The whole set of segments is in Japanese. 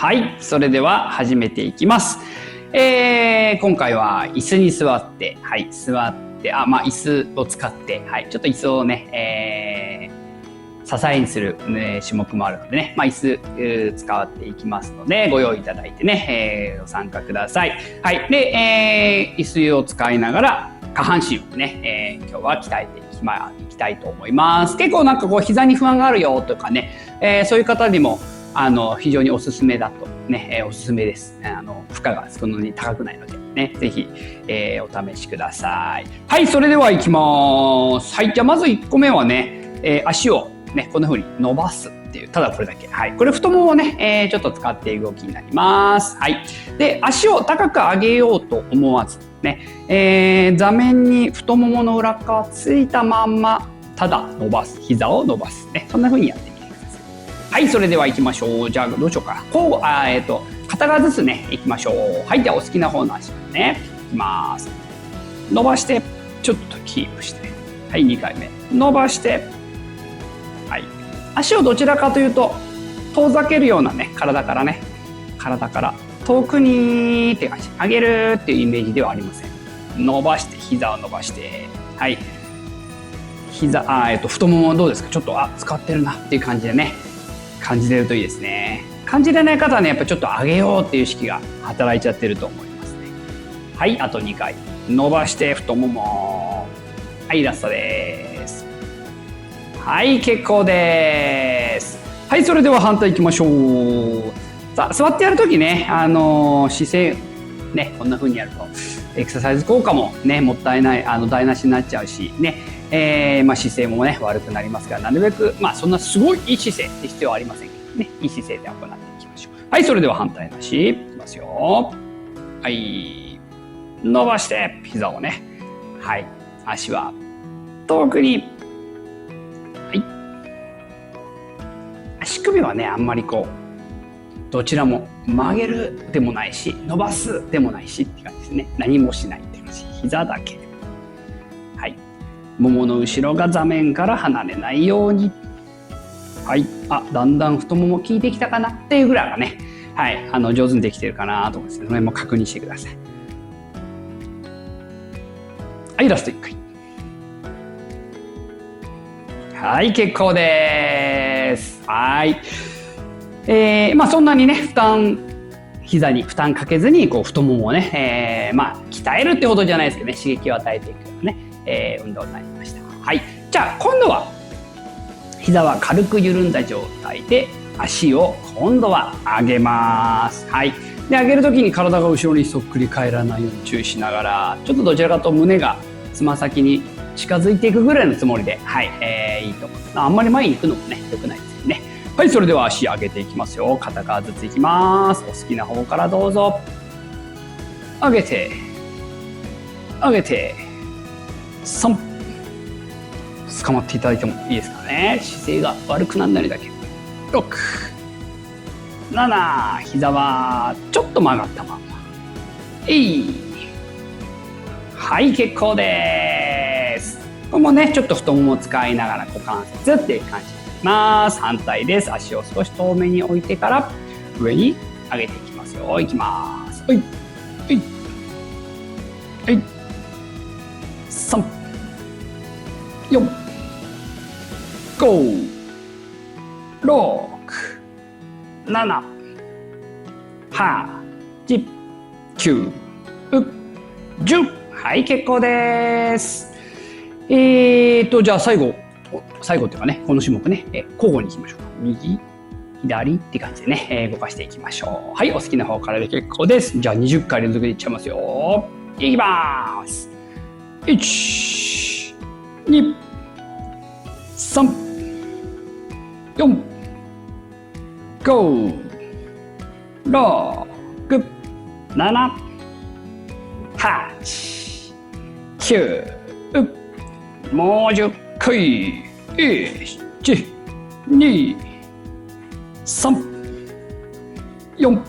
はい、それでは始めていきます。今回は椅子に座って、はい、座って、椅子を使って、はい、ちょっと椅子をね、支えにする、種目もあるのでね、椅子、使っていきますので、ご用意いただいてね、ご参加ください。はい、で、椅子を使いながら下半身をね、今日は鍛えていきたいと思います。結構なんかこう膝に不安があるよとかね、そういう方にも非常におすすめだとね、おすすめです。負荷がそんなに高くないのでね、ぜひ、お試しください。はい、それでは行きます。はい、じゃあまず1個目はね、足をね、こんな風に伸ばすっていう、ただこれだけ。はい、これ太ももをね、ちょっと使っている動きになります。はい。で、足を高く上げようと思わずね、座面に太ももの裏側ついたまんま、ただ伸ばす、膝を伸ばすね、そんな風にやってみてください。はい、それでは行きましょう。じゃあどうしようかな。片側ずつね、行きましょう。はい、じゃあお好きな方の足をね、いきます。伸ばして、ちょっとキープして。はい、2回目。伸ばして、はい。足をどちらかというと、遠ざけるようなね、体から遠くにって感じ。上げるっていうイメージではありません。伸ばして、膝を伸ばして、はい。太ももどうですか？ちょっと、使ってるなっていう感じでね。感じれるといいですね。感じれない方はね、やっぱちょっと上げようっていう意識が働いちゃってると思いますね。はい、あと2回。伸ばして太もも。はい、ラストです。はい、結構です。はい、それでは反対いきましょう。さあ、座ってやるときね、姿勢、ね、こんな風にやると、エクササイズ効果もね、もったいない、台無しになっちゃうし、ね、姿勢もね、悪くなりますから、なるべく、そんなすごいいい姿勢って必要はありませんけどね、いい姿勢で行っていきましょう。はい、それでは反対の足、いきますよ。はい、伸ばして、膝をね、はい、足は遠くに、はい、足首はね、あんまりこう、どちらも曲げるでもないし、伸ばすでもないしって感じですね。何もしないって感じ。膝だけ。はい。ももの後ろが座面から離れないように。はい。だんだん太もも効いてきたかなっていうぐらいがね、はい。上手にできてるかなと思いますね。その辺も確認してください。はい、ラスト1回。はい、結構です。はい。そんなにね、膝に負担かけずに、こう、太ももをね、鍛えるってほどじゃないですけどね、刺激を与えていくようなね、運動になりました。はい。じゃあ、今度は、膝は軽く緩んだ状態で、足を今度は上げます。はい。で、上げるときに体が後ろにそっくり返らないように注意しながら、ちょっとどちらかと胸がつま先に近づいていくぐらいのつもりで、はい、いいと思います。あんまり前に行くのもね、良くないですよね。はい、それでは足上げていきますよ。片側ずついきます。お好きな方からどうぞ。上げて、上げて、3。捕まっていただいてもいいですかね。姿勢が悪くならないだけ。6、7、膝はちょっと曲がったまま。はい、結構です。これもね、ちょっと太ももを使いながら股関節っていう感じ。反対です。足を少し遠めに置いてから上に上げていきますよ。いきます。はい、はい、はい。3、4、5、6、7、8、9、10。はい、結構です。じゃあ最後っていうかね、この種目ね、交互にいきましょう。右、左って感じでね、動かしていきましょう。はい、お好きな方からで結構です。じゃあ20回連続でいっちゃいますよ。いきます。1、2、3、4、5、6、7、8、9、もう10回。1、2、3、4、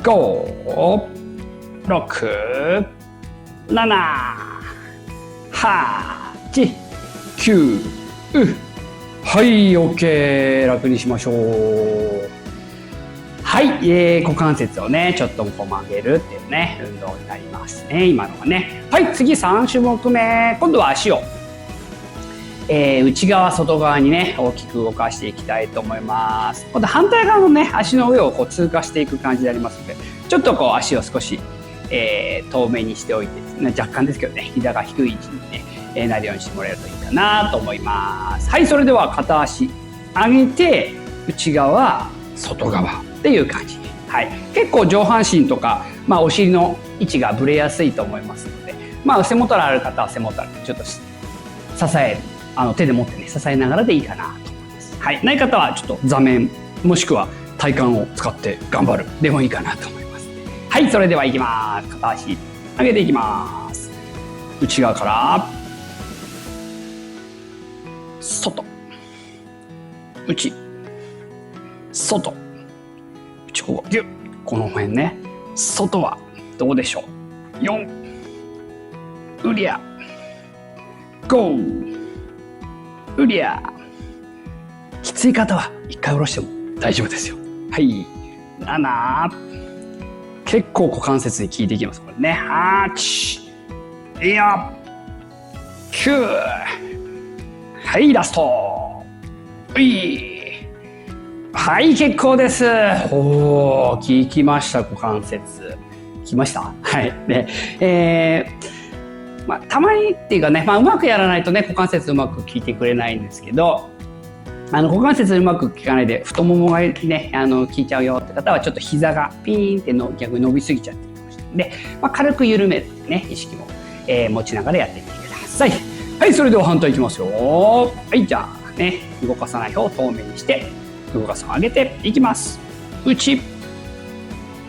5、6、7、8、9。はい、OK。楽にしましょう。はい、股関節をね、ちょっとこう曲げるっていうね、運動になりますね、今のはね。はい、次3種目目。今度は足を、内側、外側にね、大きく動かしていきたいと思います。今度反対側のね、足の上をこう通過していく感じでありますので、ちょっとこう足を少し、遠めにしておいてですね、若干ですけどね、膝が低い位置にね、なるようにしてもらえるといいかなと思います。はい、それでは片足上げて、内側、外側っていう感じに、はい、結構上半身とか、お尻の位置がぶれやすいと思いますので、背もたれある方は背もたれちょっと支える、手で持ってね支えながらでいいかなと思います。はい、ない方はちょっと座面もしくは体幹を使って頑張るでもいいかなと思います。はい、それではいきます。片足上げていきます。内側から外、内、外、内、ここギュッ、この辺ね。外はどうでしょう。4、うりゃ、5、うりゃ。きつい方は一回下ろしても大丈夫ですよ。はい、7、結構股関節に効いていきますこれね。8、いや、9、はい、ラスト。はい、結構です。効きました、股関節。きました。はい。で、たまにっていうかね、うまくやらないとね、股関節うまく効いてくれないんですけど、股関節うまく効かないで、太ももがね、効いちゃうよって方は、ちょっと膝がピーンって逆に伸びすぎちゃってるかもしれないので、軽く緩めるね、意識も、持ちながらやってみてください。はい、それでは反対いきますよ。はい、じゃあね、動かさない方を透明にして、動かすのを上げていきます。内、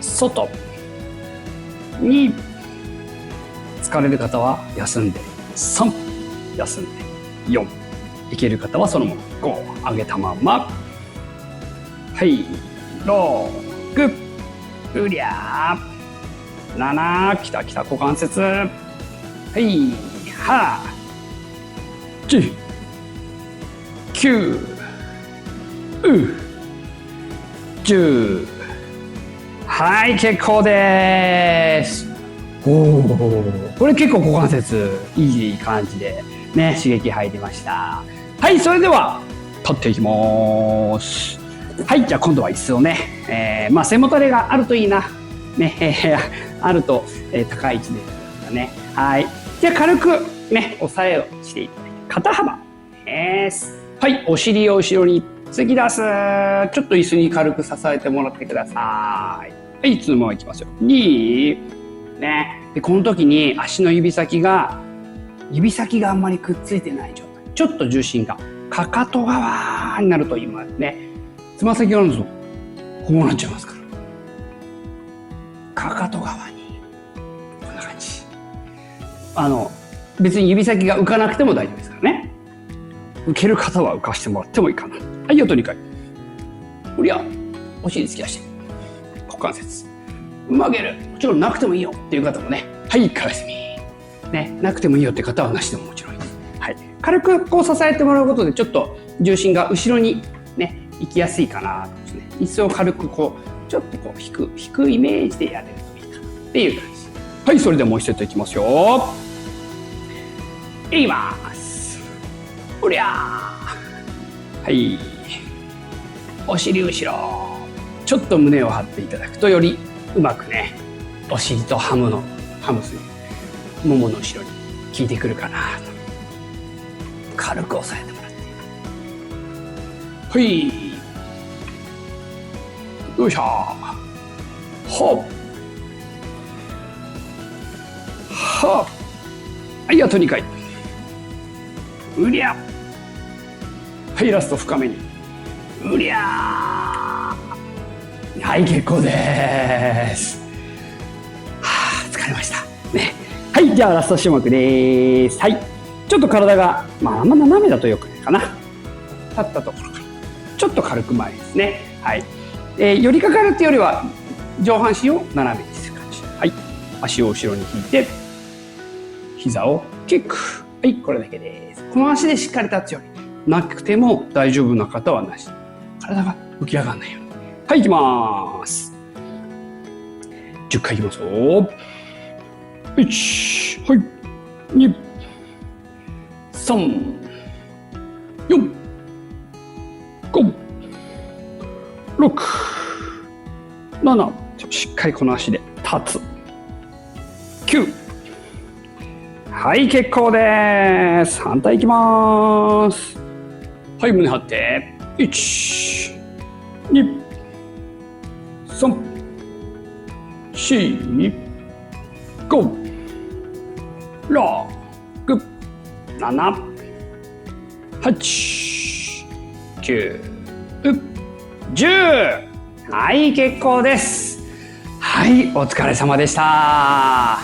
外、2、疲れる方は休んで、3、休んで、4、いける方はそのまま5、上げたまま、はい、6、うりゃー、7、きたきた股関節、はい、8、9、10、はい、結構です。これ結構股関節いい感じでね、刺激入りました。はい、それでは立っていきます。はい、じゃあ今度は椅子をね、背もたれがあるといいなね、あると、高い位置でね。はい、じゃあ軽くね、押さえをしていただいて、肩幅です。はい、お尻を後ろに突き出す。ちょっと椅子に軽く支えてもらってください。はい、そのままいきますよ。2、ね。で、この時に足の指先があんまりくっついてない状態。ちょっと重心がかかと側になると今ね、つま先があるんですよ。こうなっちゃいますから。かかと側に。こんな感じ。別に指先が浮かなくても大丈夫ですからね。浮ける方は浮かしてもらってもいいかな。はい、あと2回。うりゃ、お尻突き出して。股関節。曲げる。もちろんなくてもいいよっていう方もね。はい、かがすみ。ね、なくてもいいよって方はなしでももちろんいいです。はい。軽くこう支えてもらうことで、ちょっと重心が後ろにね、行きやすいかなとですね。椅子を軽くこう、ちょっとこう引くイメージでやれるといいかなっていう感じ。はい、それではもう一セットいきますよ。いきます。うりゃー。はい。お尻後ろ。ちょっと胸を張っていただくとよりうまくね、お尻とハムスももの後ろに効いてくるかなと。軽く押さえてもらって。はい。よいしょ。ほっ。はっ。はい、あと2回。うりゃ。はい、ラスト深めに。うりゃー。はい、結構です。疲れましたね。はい、じゃあラスト種目です。はい、ちょっと体があんま斜めだとよくないかな。立ったところからちょっと軽く前ですね。はい、寄りかかるっていうよりは上半身を斜めにする感じ。はい、足を後ろに引いて膝をキック。はい、これだけです。この足でしっかり立つように。なくても大丈夫な方はなし。体が浮き上がらないようにはい、いきます。10回いきますよ。1、はい、2、3、4、5、6、7、しっかりこの足で立つ。9、はい、結構です。反対いきます。はい、胸張って。1、2、3、4、5、6、7、8、9、10。はい、結構です。はい、お疲れ様でした。